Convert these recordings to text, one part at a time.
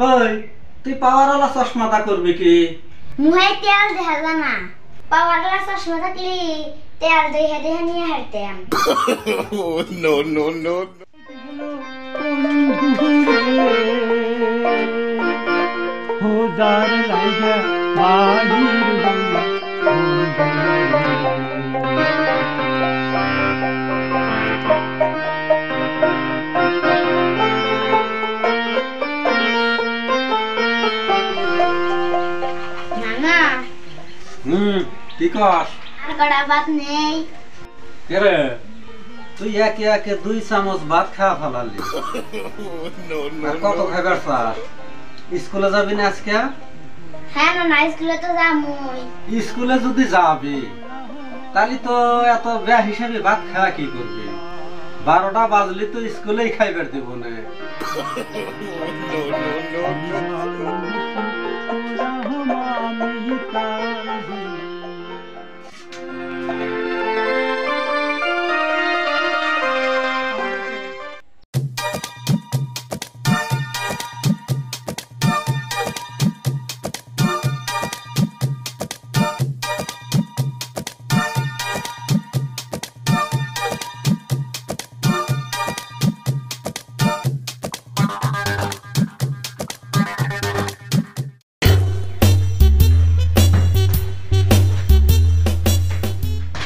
ওই তুই পাওয়ারওয়ালা চশমাটা করবি কি? মুহে তেল দেখা যায় না, পাওয়ারওয়ালা চশমা থাকলে তেল দেখে দেখে নিয়ে হাঁটতাম। নো নো নো হোজার লাইগা বাহির হইয়া নানা কি কস? আর কড়া ভাত নেই। কেরে তুই একে একে 2 চামচ ভাত খাওয়া ফেলালি। আর কত খাইবার স্যার? স্কুলে যাবি না আজকে? হ্যাঁ নানা, স্কুলে তো যামই। স্কুলে যদি যাবি তাহলে তো এত ব্যয় হিসাবে ভাত খাওয়া কি করবি? 12টা বাজলি তো স্কুলেই খাইবার দিব না।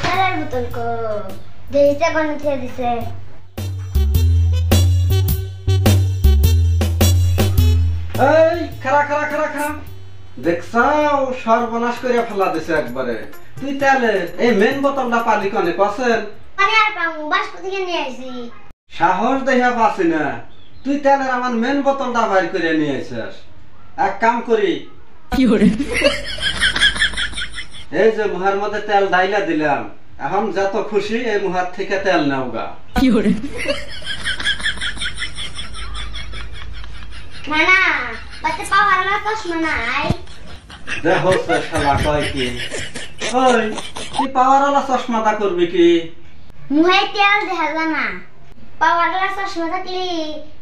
তেলের বোতল কো দেখিতে কোন থেকে দিছে? এই খারা খারা খারা খারা দেখছাও সর্বনাশ করে ফেলা দিছে একবারে। তুই তাহলে এই মেন বোতলটা পালি কনে কসেন? আমি আর পামু, বাস্ক থেকে নিয়ে আইছি। সাহস দেখা পাচ্ছি না, তুই তাহলে আমার মেন বোতলটা বাইর করে নিয়ে আইছিস। এক কাম করি, এই যে মুহার মধ্যে তেল ঢাইলা দিলাম, এখন যত খুশি এই মুহার থেকে তেল নাও গা। নানা বাতে পাওয়ারওয়ালা চশমা নাই? দেখো শালা কয় কি। ওই তুই পাওয়ারওয়ালা চশমাটা করবি কি? মুহে তেল দেখা যায় না, পাওয়ারওয়ালা চশমা থাকলে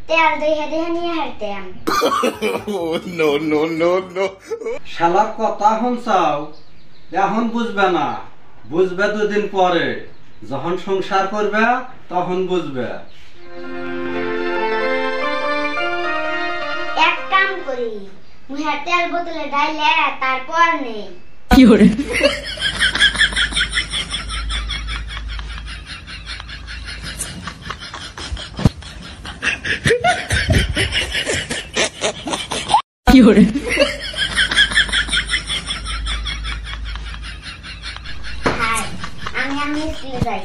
তেল দেখে দেখে নিয়ে হাঁটতাম। নো নো নো নো শালার কথা শুনছাও, এখন বুঝবে না, বুঝবে 2 দিন পরে, যখন সংসার করবে তখন বুঝবে। এক কাম করি, মুহে তেল বোতলে ঢাইলে তারপর নেই। হাই, আমি স্কুলে যাই।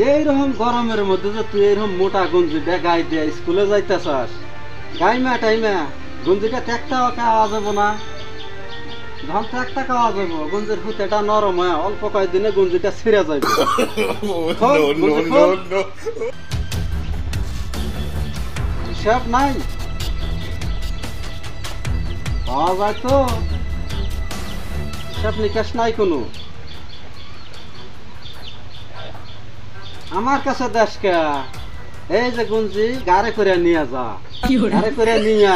এইরকম গরমের মধ্যে যে তুই এরকম মোটা গঞ্জিটা গায়ে দিয়ে স্কুলে যাইতেছাস, গাইমা টাইমা গঞ্জিটা ত্যাগটা খাওয়া যাবো না? যখন ত্যাগটা খাওয়া যাবো, গঞ্জির হুতেটা নরম হয়, অল্প কয়েকদিনে গঞ্জিটা ছিঁড়ে যাবে। হিসাব নাই পাওয়া যায় তো, হিসাব নিকাশ নাই কোনো। আমার কাছে দেশকে এই যে গুঞ্জি গাড়ি করে নিয়ে যা, গাড়ি করে নিয়ে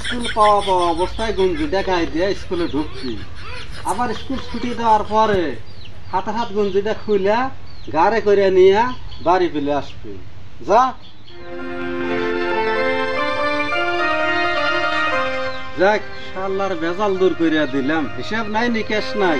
স্কুল পাওয়া পাওয়া অবস্থায় গুঞ্জি দেখাই দিয়ে স্কুলে ঢুকছি। আবার স্কুল ছুটি দেওয়ার পরে হাত গুঞ্জিটা খুলে গাড়ি করে নিয়ে বাড়ি ফেলে আসবি। যা যাক, শালার ভেজাল দূর করিয়া দিলাম, হিসাব নাই নিকাশ নাই।